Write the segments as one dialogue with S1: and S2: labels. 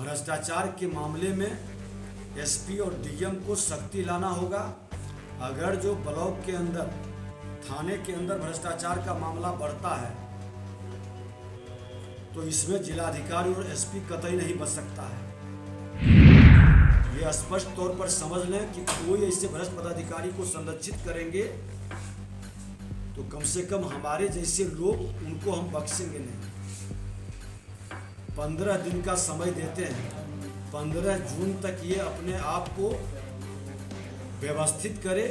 S1: भ्रष्टाचार के मामले में एसपी और डीएम को सख्ती लाना होगा। अगर जो ब्लॉक के अंदर, थाने के अंदर भ्रष्टाचार का मामला बढ़ता है तो इसमें जिलाधिकारी और एसपी कतई नहीं बच सकता है। ये स्पष्ट तौर पर समझ लें कि कोई ऐसे भ्रष्ट पदाधिकारी को संरक्षित करेंगे तो कम से कम हमारे जैसे लोग उनको हम बख्शेंगे नहीं। 15 दिन का समय देते हैं, 15 जून तक ये अपने आप को व्यवस्थित करे।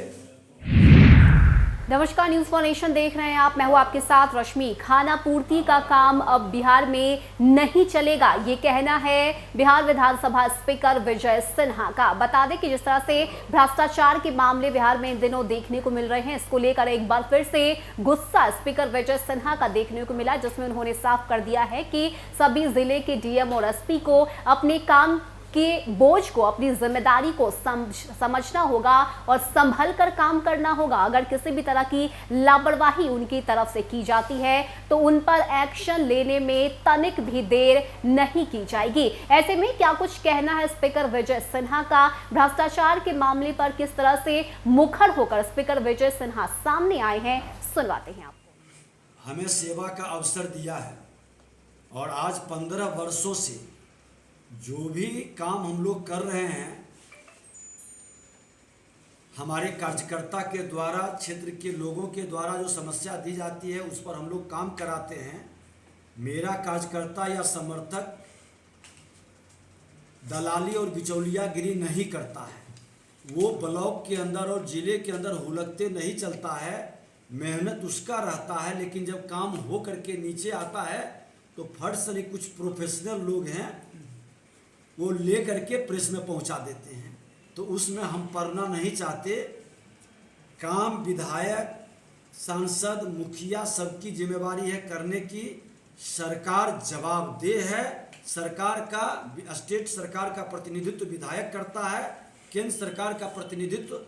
S2: नमस्कार, न्यूज़ फॉर नेशन देख रहे हैं आप। मैं हूं आपके साथ रश्मि। खाना पूर्ति का काम अब बिहार में नहीं चलेगा, ये कहना है बिहार विधानसभा स्पीकर विजय सिन्हा का। बता दें कि जिस तरह से भ्रष्टाचार के मामले बिहार में इन दिनों देखने को मिल रहे हैं, इसको लेकर एक बार फिर से गुस्सा स्पीकर विजय सिन्हा का देखने को मिला, जिसमें उन्होंने साफ कर दिया है कि सभी जिले के डीएम और एसपी को अपने काम के बोझ को, अपनी जिम्मेदारी को समझना होगा और संभल कर काम करना होगा। अगर किसी भी तरह की लापरवाही उनकी तरफ से की जाती है तो उन पर एक्शन लेने में तनिक भी देर नहीं की जाएगी। ऐसे में क्या कुछ कहना है स्पीकर विजय सिन्हा का? भ्रष्टाचार के मामले पर किस तरह से मुखर होकर स्पीकर विजय सिन्हा सामने आए हैं, सुनवाते हैं आपको।
S1: हमें सेवा का अवसर दिया है और आज 15 वर्षों से जो भी काम हम लोग कर रहे हैं, हमारे कार्यकर्ता के द्वारा, क्षेत्र के लोगों के द्वारा जो समस्या दी जाती है उस पर हम लोग काम कराते हैं। मेरा कार्यकर्ता या समर्थक दलाली और बिचौलियागिरी नहीं करता है। वो ब्लॉक के अंदर और जिले के अंदर हुलकते नहीं चलता है। मेहनत उसका रहता है, लेकिन जब काम हो करके नीचे आता है तो फट से कुछ प्रोफेशनल लोग हैं वो ले करके प्रेस में पहुंचा देते हैं। तो उसमें हम पड़ना नहीं चाहते। काम विधायक, सांसद, मुखिया सबकी जिम्मेवारी है करने की। सरकार जवाबदेह है। सरकार का, स्टेट सरकार का प्रतिनिधित्व विधायक करता है, केंद्र सरकार का प्रतिनिधित्व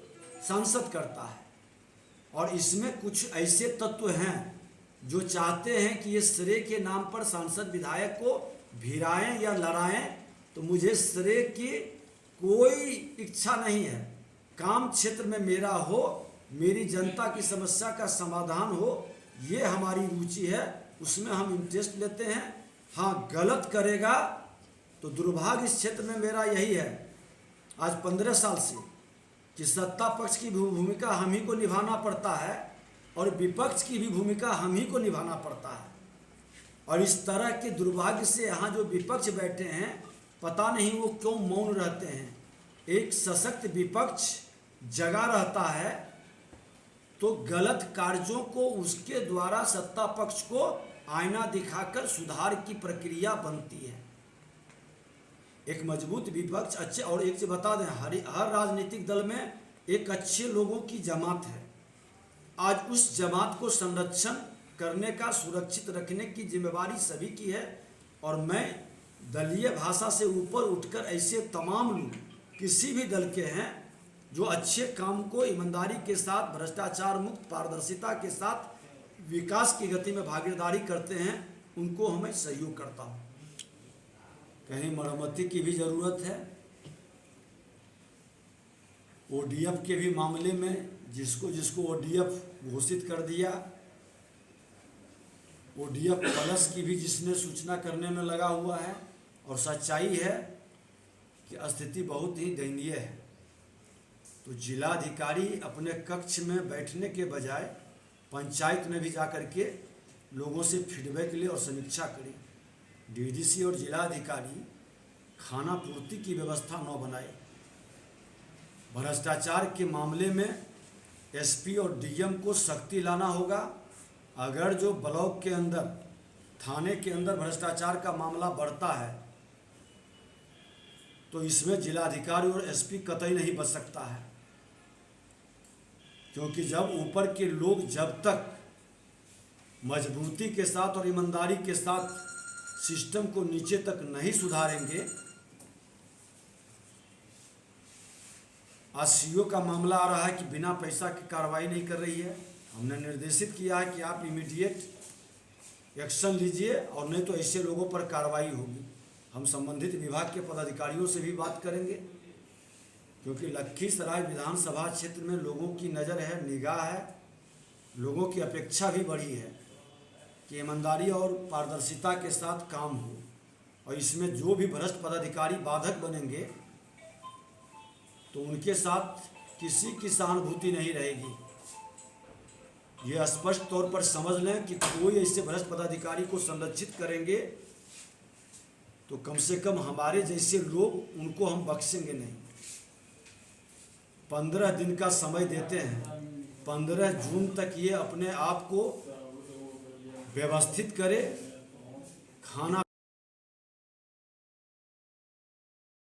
S1: सांसद करता है। और इसमें कुछ ऐसे तत्व हैं जो चाहते हैं कि ये श्रेय के नाम पर सांसद विधायक को भिड़ाएं या लड़ाएं। तो मुझे श्रेय की कोई इच्छा नहीं है। काम क्षेत्र में मेरा हो, मेरी जनता की समस्या का समाधान हो, ये हमारी रुचि है, उसमें हम इंटरेस्ट लेते हैं। हाँ, गलत करेगा तो दुर्भाग्य इस क्षेत्र में मेरा यही है आज 15 साल से कि सत्ता पक्ष की भूमिका हम ही को निभाना पड़ता है और विपक्ष की भी भूमिका हम ही को निभाना पड़ता है। और इस तरह के दुर्भाग्य से यहाँ जो विपक्ष बैठे हैं, पता नहीं वो क्यों मौन रहते हैं। एक सशक्त विपक्ष जगा रहता है तो गलत कार्यों को उसके द्वारा सत्ता पक्ष को आईना दिखाकर सुधार की प्रक्रिया बनती है। एक मजबूत विपक्ष अच्छे, और एक चीज बता दें, हर राजनीतिक दल में एक अच्छे लोगों की जमात है। आज उस जमात को संरक्षण करने का, सुरक्षित रखने की जिम्मेवारी सभी की है। और मैं दलीय भाषा से ऊपर उठकर ऐसे तमाम लोग किसी भी दल के हैं जो अच्छे काम को ईमानदारी के साथ, भ्रष्टाचार मुक्त, पारदर्शिता के साथ विकास की गति में भागीदारी करते हैं, उनको हमें सहयोग करता हूँ। कहीं मरम्मती की भी ज़रूरत है। ओडीएफ के भी मामले में जिसको जिसको ओडीएफ घोषित कर दिया, ओडीएफ प्लस की भी जिसने सूचना करने में लगा हुआ है। और सच्चाई है कि स्थिति बहुत ही दयनीय है। तो जिलाधिकारी अपने कक्ष में बैठने के बजाय पंचायत में भी जाकर के लोगों से फीडबैक ले और समीक्षा करें। डीडीसी और जिलाधिकारी खाना पूर्ति की व्यवस्था न बनाए। भ्रष्टाचार के मामले में एसपी और डीएम को सख्ती लाना होगा। अगर जो ब्लॉक के अंदर, थाने के अंदर भ्रष्टाचार का मामला बढ़ता है तो इसमें जिलाधिकारी और एसपी कतई नहीं बच सकता है। क्योंकि जब ऊपर के लोग जब तक मजबूती के साथ और ईमानदारी के साथ सिस्टम को नीचे तक नहीं सुधारेंगे। आज सीओ का मामला आ रहा है कि बिना पैसा की कार्रवाई नहीं कर रही है। हमने निर्देशित किया है कि आप इमीडिएट एक्शन लीजिए और नहीं तो ऐसे लोगों पर कार्रवाई होगी। हम संबंधित विभाग के पदाधिकारियों से भी बात करेंगे, क्योंकि लखीसराय विधानसभा क्षेत्र में लोगों की नज़र है, निगाह है, लोगों की अपेक्षा भी बढ़ी है कि ईमानदारी और पारदर्शिता के साथ काम हो, और इसमें जो भी भ्रष्ट पदाधिकारी बाधक बनेंगे तो उनके साथ किसी की सहानुभूति नहीं रहेगी। ये स्पष्ट तौर पर समझ लें कि कोई ऐसे भ्रष्ट पदाधिकारी को संरक्षित करेंगे तो कम से कम हमारे जैसे लोग उनको हम बख्शेंगे नहीं। 15 दिन का समय देते हैं, 15 जून तक ये अपने आप को व्यवस्थित करे, खाना